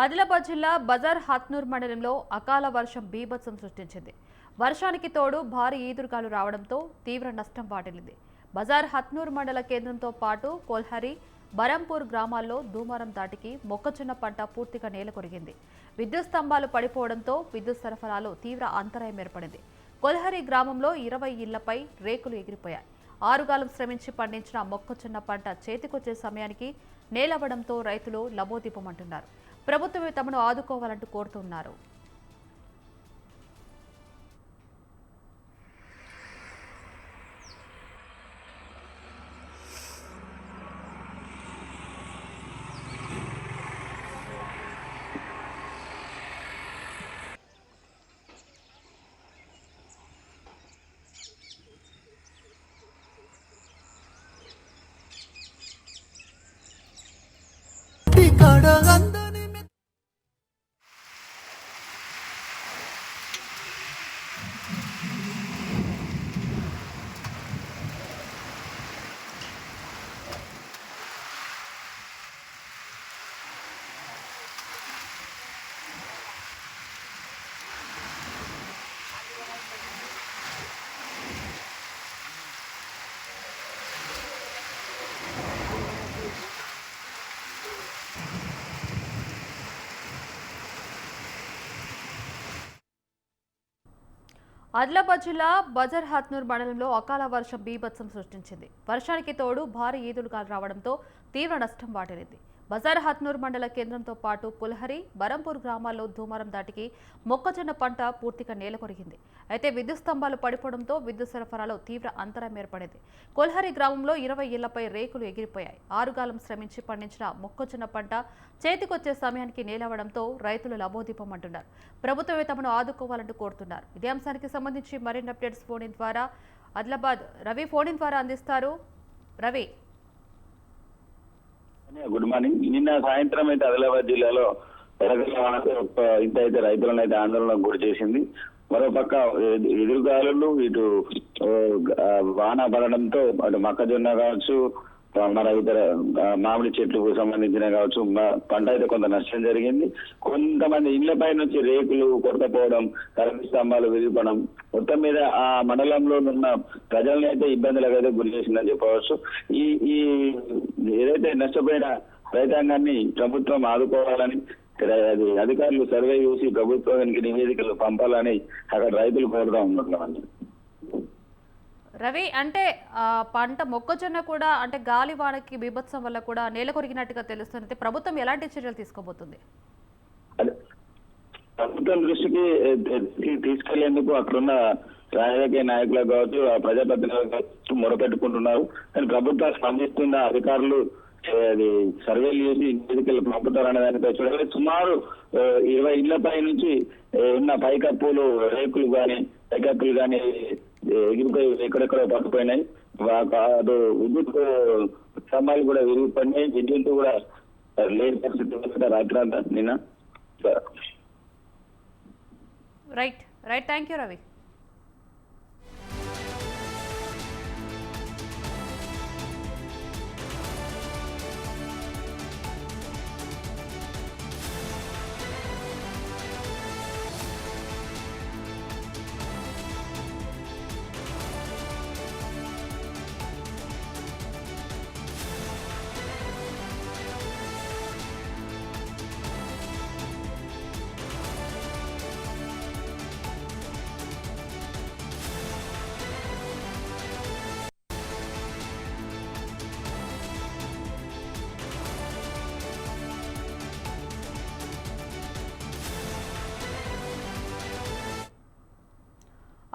ఆదిలాబాద్ జిల్లా బజార్ హత్నూర్ మండలంలో అకాల వర్షం బీభత్సం సృష్టించింది. వర్షానికి తోడు భారీ ఈదురుగాలు రావడంతో తీవ్ర నష్టం వాటిల్లింది. బజార్ హత్నూర్ మండల కేంద్రంతో పాటు కోల్హరి, బరంపూర్ గ్రామాల్లో దుమారం దాటికి మొక్కజొన్న పంట పూర్తిగా నేలకొరిగింది. విద్యుత్ స్తంభాలు పడిపోవడంతో విద్యుత్ సరఫరాలో తీవ్ర అంతరాయం ఏర్పడింది. కోల్హరి గ్రామంలో 20 ఇళ్లపై రేకులు ఎగిరిపోయాయి. ఆరుగాలం శ్రమించి పండించిన మొక్కజొన్న పంట చేతికొచ్చే సమయానికి నేలవడంతో రైతులు లబోదిపమంటున్నారు. ప్రభుత్వమే తమను ఆదుకోవాలంటూ కోరుతున్నారు. ఆదిలాబాద్ జిల్లా బజార్ హత్నూర్ మండలంలో అకాల వర్షం బీభత్సం సృష్టించింది. వర్షానికి తోడు భారీ ఈదురుగాలు రావడంతో తీవ్ర నష్టం వాటిల్లింది. బజార్ హత్నూర్ మండల కేంద్రంతో పాటు పుల్హరి, బరంపూర్ గ్రామాల్లో దుమారం దాటికి మొక్కజొన్న పంట పూర్తిగా నేలకొరిగింది. అయితే విద్యుత్ స్తంభాలు పడిపోవడంతో విద్యుత్ సరఫరాలో తీవ్ర అంతరాయం ఏర్పడింది. కొల్హరి గ్రామంలో 20 ఇళ్లపై రేకులు ఎగిరిపోయాయి. ఆరుగాలం శ్రమించి పండించిన మొక్కజొన్న పంట చేతికొచ్చే సమయానికి నేలవడంతో రైతులు లబోదిపమంటున్నారు. ప్రభుత్వమే తమను ఆదుకోవాలంటూ కోరుతున్నారు. ఇదే అంశానికి సంబంధించి మరిన్ని అప్డేట్స్ ఫోన్ ఇన్ ద్వారా ఆదిలాబాద్ రవి ఫోన్ ఇన్ ద్వారా అందిస్తారు. Ravi, good morning. నిన్న సాయంత్రం అయితే ఆదిలాబాద్ జిల్లాలో ఇంత అయితే రైతులను అయితే ఆందోళనకు గురి చేసింది. మరోపక్క ఎదురుగాలులు ఇటు వాన పడడంతో అటు మొక్కజొన్న కావచ్చు, మన ఇతర మామిడి చెట్లకు సంబంధించిన కావచ్చు పంట అయితే కొంత నష్టం జరిగింది. కొంతమంది ఇళ్లపై నుంచి రేకులు కొట్టకపోవడం, కరెంటు స్తంభాలు విరిగిపోవడం మొత్తం మీద ఆ మండలంలో ఉన్న ప్రజలను అయితే ఇబ్బందులకు అయితే గురి చేసిందని చెప్పవచ్చు. ఈ ఏదైతే నష్టపోయిన రైతాంగాన్ని ప్రభుత్వం ఆదుకోవాలని అది అధికారులు సర్వే చేసి ప్రభుత్వానికి నివేదికలు పంపాలని అక్కడ రైతులు కోరుతా ఉన్నట్లు. రవి, అంటే పంట మొక్కజొన్న కూడా అంటే గాలి వానకి బీభత్సం వల్ల కూడా నేల కొరిగినట్టుగా తెలుస్తుంది. ప్రభుత్వం ఎలాంటి చర్యలు తీసుకోబోతుంది? ప్రభుత్వం దృష్టికి తీసుకెళ్లేందుకు అక్కడున్న రాజకీయ నాయకులకు కావచ్చు, ప్రజాప్రతినిధులకు కావచ్చు మొరపెట్టుకుంటున్నారు. కానీ ప్రభుత్వం స్పందిస్తున్న అధికారులు అది సర్వేలు చేసి నివేదికలు పంపుతారనే దానిపై చూడాలి. సుమారు 20 ఇళ్లపై నుంచి ఉన్న పైకప్పులు, రేకులు కానీ పైకప్పులు కానీ ఎగిరిపోయి ఎక్కడెక్కడో పట్టుపోయినాయి. అటు విద్యుత్ స్తంభాలు కూడా విరిగిపోయినాయి. విద్యుత్ కూడా లేని పరిస్థితి రాత్రి అంతా నిన్న. Right, thank you Ravi.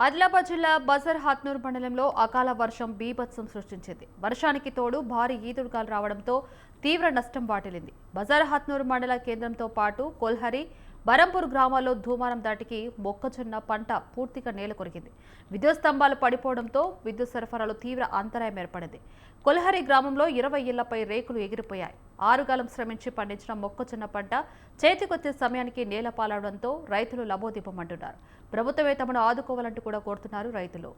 Adilabad జిల్లా బజార్ హత్నూర్ మండలంలో అకాల వర్షం బీభత్సం సృష్టించింది. వర్షానికి తోడు భారీ ఈదురుగాలు రావడంతో తీవ్ర నష్టం వాటిల్లింది. బజార్ హత్నూర్ మండల కేంద్రంతో పాటు కోల్హరి, బరంపూర్ గ్రామాల్లో దుమారం దాటికి మొక్కజొన్న పంట పూర్తిగా నేలకొరిగింది. విద్యుత్ స్తంభాలు పడిపోవడంతో విద్యుత్ సరఫరాలో తీవ్ర అంతరాయం ఏర్పడింది. కొల్హరి గ్రామంలో 20 ఇళ్లపై రేకులు ఎగిరిపోయాయి. ఆరుగాలం శ్రమించి పండించిన మొక్కజొన్న పంట చేతికొచ్చే సమయానికి నేల పాలవడంతో రైతులు లబోదిపమంటున్నారు. ప్రభుత్వమే తమను ఆదుకోవాలంటూ కూడా కోరుతున్నారు రైతులు.